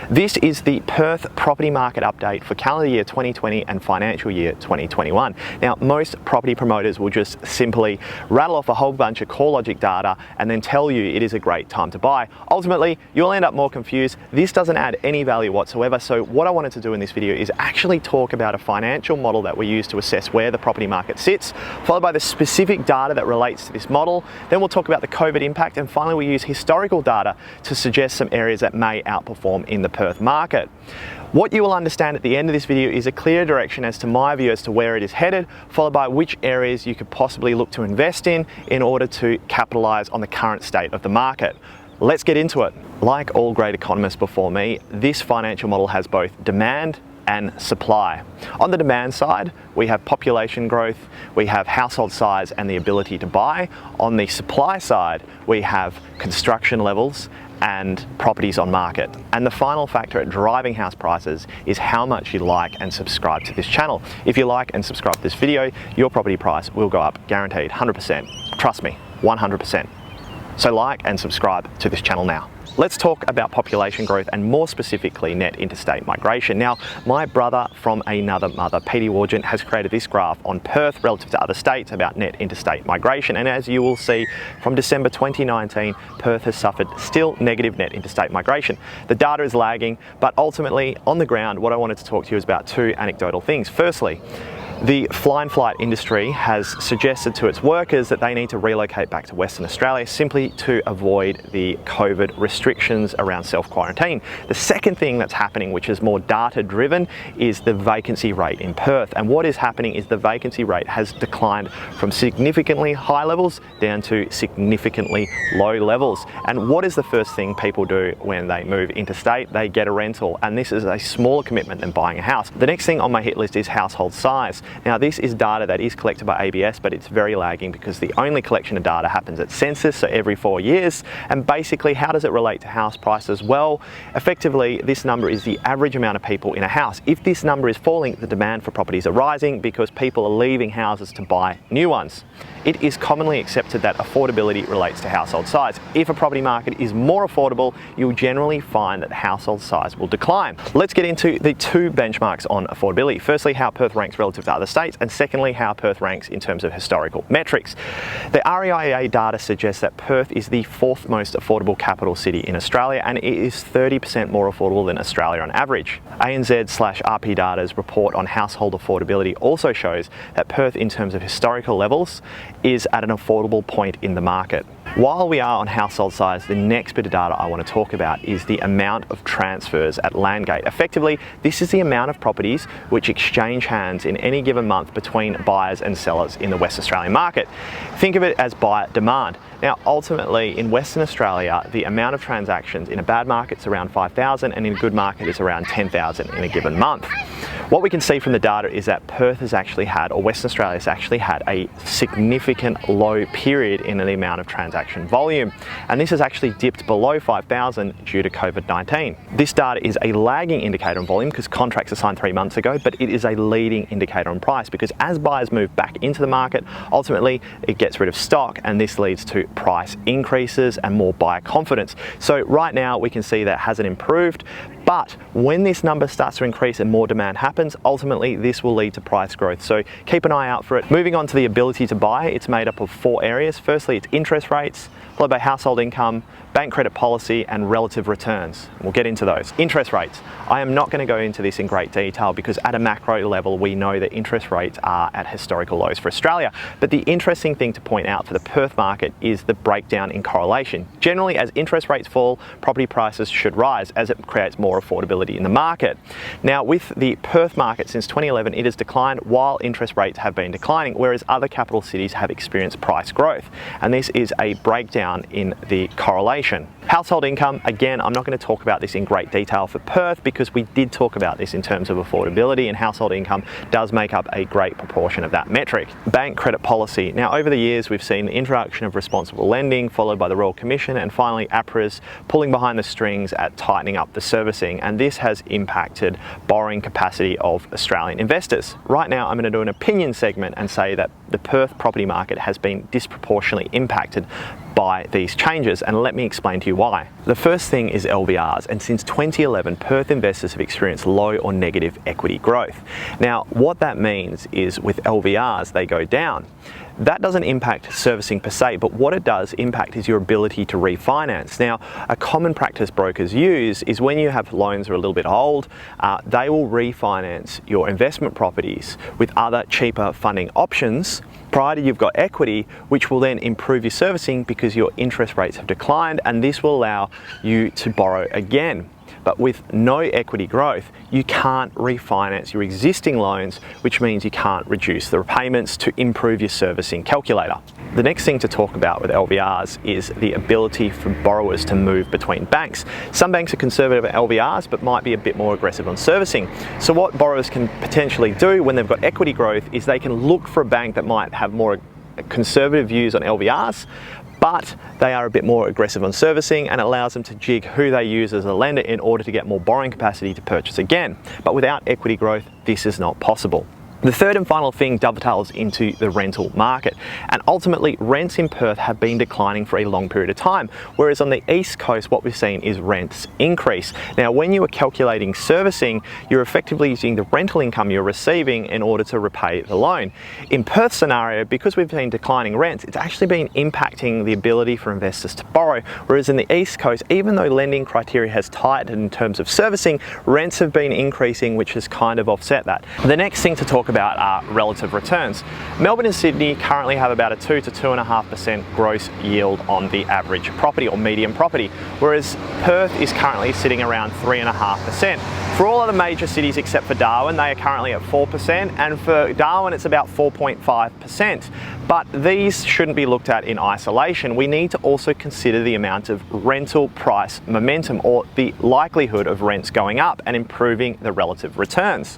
This is the Perth property market update for calendar year 2020 and financial year 2021. Now, most property promoters will just simply rattle off a whole bunch of CoreLogic data and then tell you it is a great time to buy. Ultimately, you'll end up more confused. This doesn't add any value whatsoever. So what I wanted to do in this video is actually talk about a financial model that we use to assess where the property market sits, followed by the specific data that relates to this model. Then we'll talk about the COVID impact, and finally we use historical data to suggest some areas that may outperform in the Perth market. What you will understand at the end of this video is a clear direction as to my view as to where it is headed, followed by which areas you could possibly look to invest in order to capitalize on the current state of the market. Let's get into it. Like all great economists before me, this financial model has both demand and supply. On the demand side, we have population growth, we have household size and the ability to buy. On the supply side, we have construction levels and properties on market. And the final factor at driving house prices is how much you like and subscribe to this channel. If you like and subscribe to this video, your property price will go up, guaranteed, 100%. Trust me, 100%. So like and subscribe to this channel now. Let's talk about population growth and more specifically net interstate migration. Now, my brother from another mother, Petey Wargent, has created this graph on Perth relative to other states about net interstate migration. And as you will see, from December 2019, Perth has suffered still negative net interstate migration. The data is lagging, but ultimately on the ground, what I wanted to talk to you is about two anecdotal things. Firstly, the fly-in-flight industry has suggested to its workers that they need to relocate back to Western Australia simply to avoid the COVID restrictions around self-quarantine. The second thing that's happening, which is more data-driven, is the vacancy rate in Perth. And what is happening is the vacancy rate has declined from significantly high levels down to significantly low levels. And what is the first thing people do when they move interstate? They get a rental, and this is a smaller commitment than buying a house. The next thing on my hit list is household size. Now, this is data that is collected by ABS, but it's very lagging because the only collection of data happens at census, so every 4 years. And basically, how does it relate to house prices? Well, effectively, this number is the average amount of people in a house. If this number is falling, the demand for properties are rising because people are leaving houses to buy new ones. It is commonly accepted that affordability relates to household size. If a property market is more affordable, you'll generally find that household size will decline. Let's get into the two benchmarks on affordability. Firstly, how Perth ranks relative to other states, and secondly, how Perth ranks in terms of historical metrics. The REIWA data suggests that Perth is the fourth most affordable capital city in Australia, and it is 30% more affordable than Australia on average. ANZ/RP Data's report on household affordability also shows that Perth, in terms of historical levels, is at an affordable point in the market. While we are on household size, the next bit of data I want to talk about is the amount of transfers at Landgate. Effectively, this is the amount of properties which exchange hands in any given month between buyers and sellers in the West Australian market. Think of it as buyer demand. Now, ultimately, in Western Australia, the amount of transactions in a bad market is around 5,000 and in a good market is around 10,000 in a given month. What we can see from the data is that Perth has actually had, or Western Australia has actually had, a significant low period in the amount of transaction volume. And this has actually dipped below 5,000 due to COVID-19. This data is a lagging indicator on volume because contracts were signed 3 months ago, but it is a leading indicator on price because as buyers move back into the market, ultimately it gets rid of stock, and this leads to price increases and more buyer confidence. So right now we can see that hasn't improved, but when this number starts to increase and more demand happens, ultimately this will lead to price growth. So keep an eye out for it. Moving on to the ability to buy, it's made up of 4 areas. Firstly, it's interest rates, followed by household income, bank credit policy, and relative returns. We'll get into those. Interest rates. I am not going to go into this in great detail because at a macro level, we know that interest rates are at historical lows for Australia. But the interesting thing to point out for the Perth market is the breakdown in correlation. Generally, as interest rates fall, property prices should rise as it creates more affordability in the market. Now, with the Perth market since 2011, it has declined while interest rates have been declining, whereas other capital cities have experienced price growth. And this is a breakdown in the correlation. Household income, again, I'm not going to talk about this in great detail for Perth because we did talk about this in terms of affordability, and household income does make up a great proportion of that metric. Bank credit policy. Now, over the years, we've seen the introduction of responsible lending, followed by the Royal Commission, and finally APRA's pulling behind the strings at tightening up the servicing, and this has impacted borrowing capacity of Australian investors. Right now, I'm going to do an opinion segment and say that the Perth property market has been disproportionately impacted by these changes, and let me explain to you why. The first thing is LVRs, and since 2011, Perth investors have experienced low or negative equity growth. Now, what that means is with LVRs, they go down. That doesn't impact servicing per se, but what it does impact is your ability to refinance. Now, a common practice brokers use is when you have loans that are a little bit old, they will refinance your investment properties with other cheaper funding options prior to you've got equity, which will then improve your servicing because your interest rates have declined, and this will allow you to borrow again. But with no equity growth, you can't refinance your existing loans, which means you can't reduce the repayments to improve your servicing calculator. The next thing to talk about with LVRs is the ability for borrowers to move between banks. Some banks are conservative at LVRs, but might be a bit more aggressive on servicing. So what borrowers can potentially do when they've got equity growth is they can look for a bank that might have more conservative views on LVRs, but they are a bit more aggressive on servicing, and it allows them to jig who they use as a lender in order to get more borrowing capacity to purchase again. But without equity growth, this is not possible. The third and final thing dovetails into the rental market, and ultimately rents in Perth have been declining for a long period of time, whereas on the East Coast what we've seen is rents increase. Now, when you are calculating servicing, you're effectively using the rental income you're receiving in order to repay the loan. In Perth's scenario, because we've been declining rents, it's actually been impacting the ability for investors to borrow, whereas in the East Coast, even though lending criteria has tightened in terms of servicing, rents have been increasing, which has kind of offset that. The next thing to talk about are relative returns. Melbourne and Sydney currently have about a 2 to 2.5% gross yield on the average property or median property, whereas Perth is currently sitting around 3.5%. For all other major cities except for Darwin, they are currently at 4%, and for Darwin it's about 4.5%. But these shouldn't be looked at in isolation. We need to also consider the amount of rental price momentum, or the likelihood of rents going up and improving the relative returns.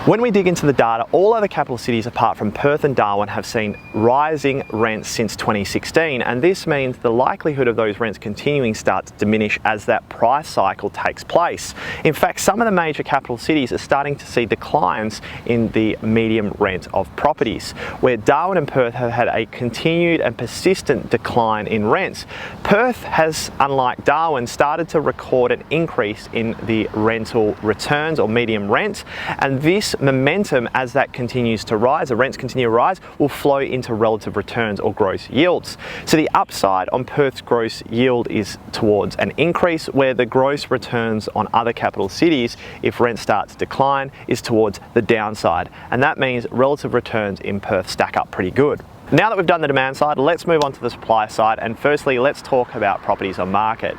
When we dig into the data, all other capital cities apart from Perth and Darwin have seen rising rents since 2016, and this means the likelihood of those rents continuing starts to diminish as that price cycle takes place. In fact, some of the major capital cities are starting to see declines in the medium rent of properties, where Darwin and Perth have had a continued and persistent decline in rents. Perth has, unlike Darwin, started to record an increase in the rental returns or medium rent, and this momentum, as that continues to rise, the rents continue to rise, will flow into relative returns or gross yields. So the upside on Perth's gross yield is towards an increase, where the gross returns on other capital cities, if rent starts to decline, is towards the downside, and that means relative returns in Perth stack up pretty good. Now that we've done the demand side, let's move on to the supply side, and firstly let's talk about properties on market.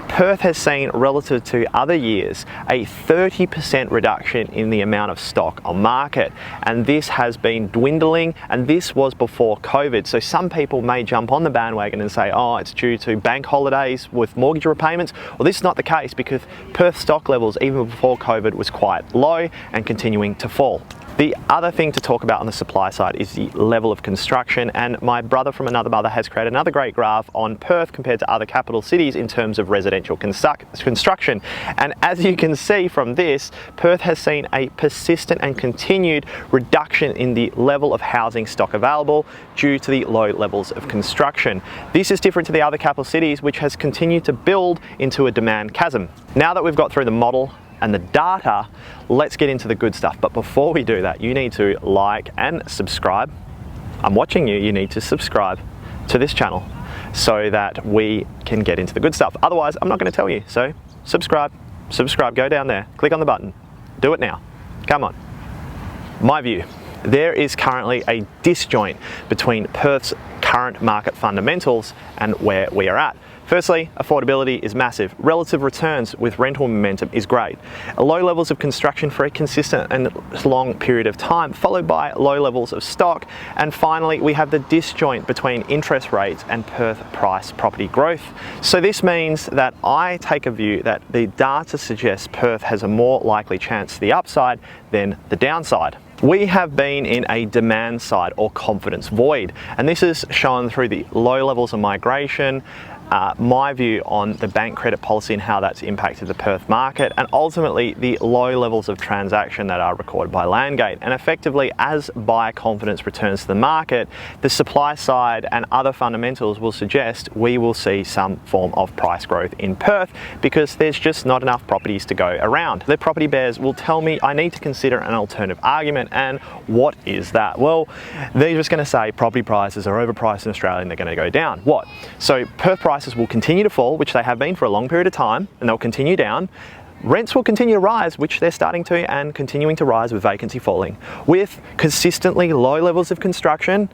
Perth has seen, relative to other years, a 30% reduction in the amount of stock on market, and this has been dwindling, and this was before COVID. So some people may jump on the bandwagon and say, oh, it's due to bank holidays with mortgage repayments. Well, this is not the case, because Perth stock levels even before COVID was quite low and continuing to fall. The other thing to talk about on the supply side is the level of construction, and my brother from another mother has created another great graph on Perth compared to other capital cities in terms of residential construction. And as you can see from this, Perth has seen a persistent and continued reduction in the level of housing stock available due to the low levels of construction. This is different to the other capital cities, which has continued to build into a demand chasm. Now that we've got through the model and the data, let's get into the good stuff. But before we do that, you need to like and subscribe. I'm watching you, you need to subscribe to this channel so that we can get into the good stuff. Otherwise, I'm not gonna tell you. So subscribe, go down there, click on the button, do it now, come on. My view, there is currently a disjoint between Perth's current market fundamentals and where we are at. Firstly, affordability is massive. Relative returns with rental momentum is great. Low levels of construction for a consistent and long period of time, followed by low levels of stock. And finally, we have the disjoint between interest rates and Perth price property growth. So this means that I take a view that the data suggests Perth has a more likely chance to the upside than the downside. We have been in a demand side or confidence void, and this is shown through the low levels of migration, my view on the bank credit policy and how that's impacted the Perth market, and ultimately the low levels of transaction that are recorded by Landgate. And effectively, as buyer confidence returns to the market, the supply side and other fundamentals will suggest we will see some form of price growth in Perth because there's just not enough properties to go around. The property bears will tell me I need to consider an alternative argument, and what is that? Well, they're just going to say property prices are overpriced in Australia and they're going to go down. What? So Perth prices will continue to fall, which they have been for a long period of time, and they'll continue down. Rents will continue to rise, which they're starting to, and continuing to rise with vacancy falling. With consistently low levels of construction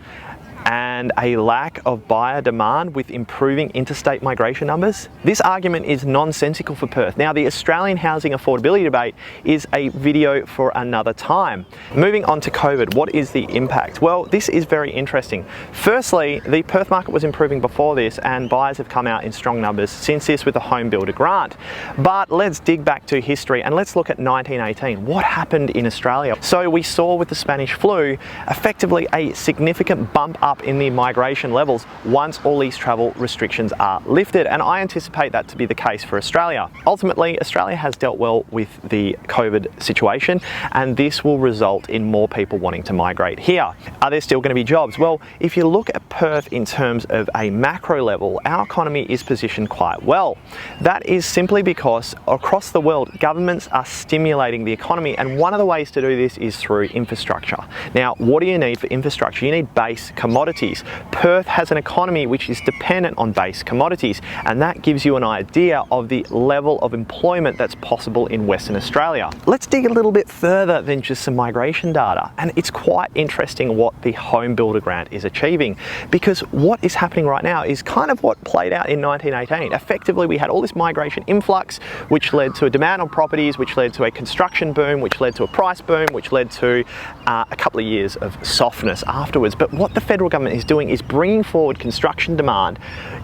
and a lack of buyer demand with improving interstate migration numbers, this argument is nonsensical for Perth. Now, the Australian housing affordability debate is a video for another time. Moving on to COVID, what is the impact? Well, this is very interesting. Firstly, the Perth market was improving before this, and buyers have come out in strong numbers since this with the home builder grant. But let's dig back to history and let's look at 1918. What happened in Australia? So we saw with the Spanish flu, effectively a significant bump up in the migration levels once all these travel restrictions are lifted, and I anticipate that to be the case for Australia. Ultimately, Australia has dealt well with the COVID situation, and this will result in more people wanting to migrate here. Are there still going to be jobs? Well, if you look at Perth in terms of a macro level, our economy is positioned quite well. That is simply because across the world, governments are stimulating the economy, and one of the ways to do this is through infrastructure. Now, what do you need for infrastructure? You need base commodities. Perth has an economy which is dependent on base commodities, and that gives you an idea of the level of employment that's possible in Western Australia. Let's dig a little bit further than just some migration data, and it's quite interesting what the home builder grant is achieving, because what is happening right now is kind of what played out in 1918. Effectively, we had all this migration influx, which led to a demand on properties, which led to a construction boom, which led to a price boom, which led to a couple of years of softness afterwards. But what the federal government is doing is bringing forward construction demand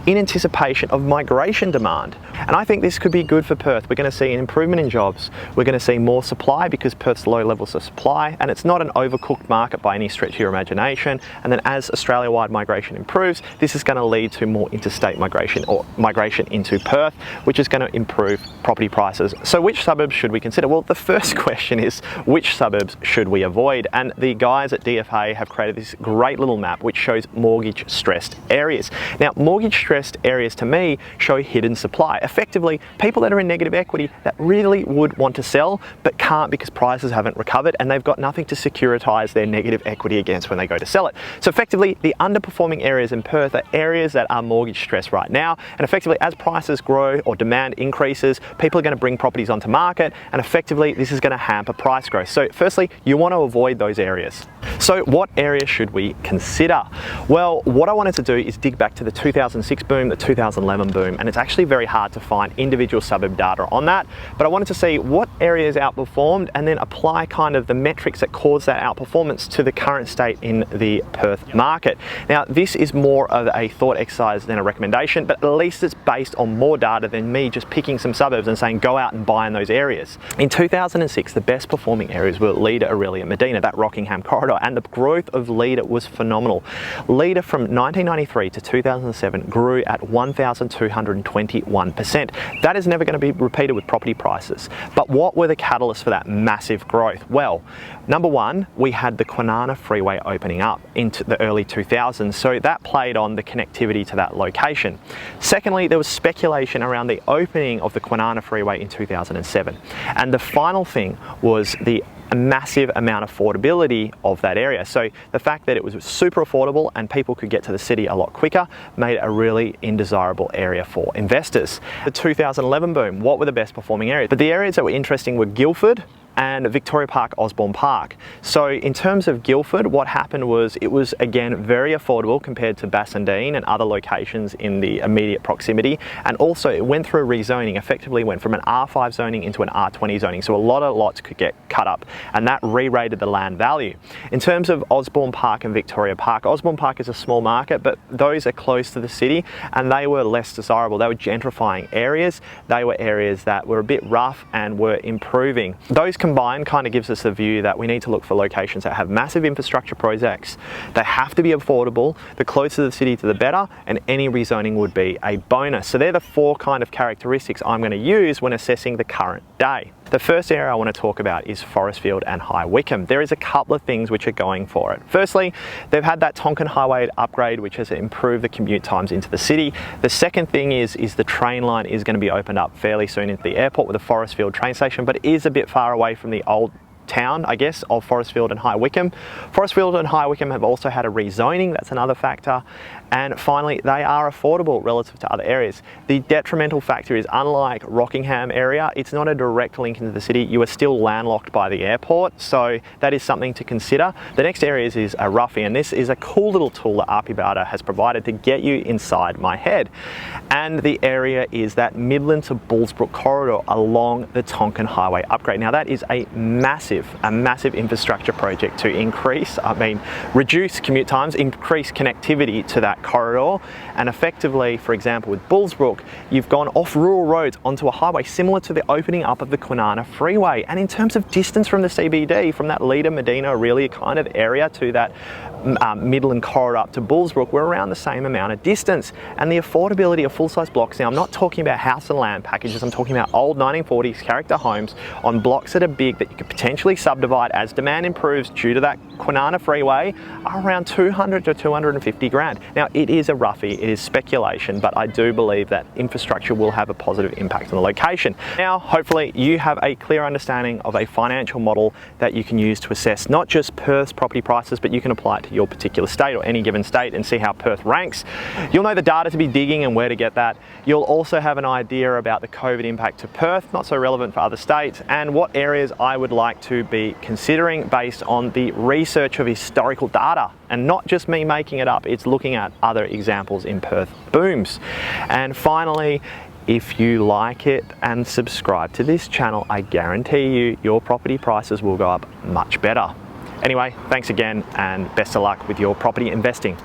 in anticipation of migration demand. And I think this could be good for Perth. We're going to see an improvement in jobs. We're going to see more supply because Perth's low levels of supply, and it's not an overcooked market by any stretch of your imagination. And then as Australia-wide migration improves, this is going to lead to more interstate migration or migration into Perth, which is going to improve property prices. So which suburbs should we consider? Well, the first question is, which suburbs should we avoid? And the guys at DFA have created this great little map which shows mortgage stressed areas. Now, mortgage stressed areas to me show hidden supply. Effectively, people that are in negative equity that really would want to sell but can't because prices haven't recovered, and they've got nothing to securitize their negative equity against when they go to sell it. So effectively, the underperforming areas in Perth are areas that are mortgage stressed right now, and effectively as prices grow or demand increases, people are going to bring properties onto market, and effectively this is going to hamper price growth. So firstly, you want to avoid those areas. So what areas should we consider? Well, what I wanted to do is dig back to the 2006 boom, the 2011 boom, and it's actually very hard to find individual suburb data on that, but I wanted to see what areas outperformed and then apply kind of the metrics that caused that outperformance to the current state in the Perth market. Now, this is more of a thought exercise than a recommendation, but at least it's based on more data than me just picking some suburbs and saying go out and buy in those areas. In 2006, the best performing areas were Leader, Aurelia, Medina, that Rockingham corridor, and the growth of Leader was phenomenal. Leader from 1993 to 2007 grew at 1,221%. That is never going to be repeated with property prices. But what were the catalysts for that massive growth? Well, number one, we had the Kwinana Freeway opening up into the early 2000s, so that played on the connectivity to that location. Secondly, there was speculation around the opening of the Kwinana Freeway in 2007. And the final thing was the massive amount of affordability of that area. So the fact that it was super affordable and people could get to the city a lot quicker made it a really indesirable area for investors. The 2011 boom, what were the best performing areas? But the areas that were interesting were Guildford and Victoria Park, Osborne Park. So in terms of Guildford, what happened was it was again very affordable compared to Bassendean and other locations in the immediate proximity, and also it went through rezoning, effectively went from an R5 zoning into an R20 zoning, so a lot of lots could get cut up, and that re-rated the land value. In terms of Osborne Park and Victoria Park, Osborne Park is a small market, but those are close to the city and they were less desirable. They were gentrifying areas, they were areas that were a bit rough and were improving. Those combined kind of gives us a view that we need to look for locations that have massive infrastructure projects. They have to be affordable. The closer to the city to the better, and any rezoning would be a bonus. So they're the four kind of characteristics I'm going to use when assessing the current day. The first area I want to talk about is Forestfield and High Wycombe. There is a couple of things which are going for it. Firstly, they've had that Tonkin Highway upgrade, which has improved the commute times into the city. The second thing is the train line is going to be opened up fairly soon into the airport with a Forestfield train station, but it is a bit far away from the old town, I guess, of Forestfield and High Wycombe. Forestfield and High Wycombe have also had a rezoning, that's another factor. And finally, they are affordable relative to other areas. The detrimental factor is, unlike Rockingham area, it's not a direct link into the city. You are still landlocked by the airport, so that is something to consider. The next area is a roughie, and this is a cool little tool that RPBATA has provided to get you inside my head. And the area is that Midland to Bullsbrook corridor along the Tonkin Highway upgrade. Now that is a massive infrastructure project to reduce commute times, increase connectivity to that corridor, and effectively, for example, with Bullsbrook, you've gone off rural roads onto a highway similar to the opening up of the Kwinana Freeway. And in terms of distance from the CBD, from that Leader, Medina, Aurelia kind of area to that Midland corridor up to Bullsbrook, we're around the same amount of distance. And the affordability of full-size blocks, now I'm not talking about house and land packages, I'm talking about old 1940s character homes on blocks that are big that you could potentially subdivide as demand improves due to that Kwinana Freeway, are around 200 to 250 grand. Now it is a roughie, it is speculation, but I do believe that infrastructure will have a positive impact on the location. Now hopefully you have a clear understanding of a financial model that you can use to assess not just Perth's property prices, but you can apply it to your particular state or any given state and see how Perth ranks. You'll know the data to be digging and where to get that. You'll also have an idea about the COVID impact to Perth, not so relevant for other states, and what areas I would like to be considering based on the research of historical data, and not just me making it up, it's looking at other examples in Perth booms. And finally, if you like it and subscribe to this channel, I guarantee you your property prices will go up much better. Anyway, thanks again and best of luck with your property investing.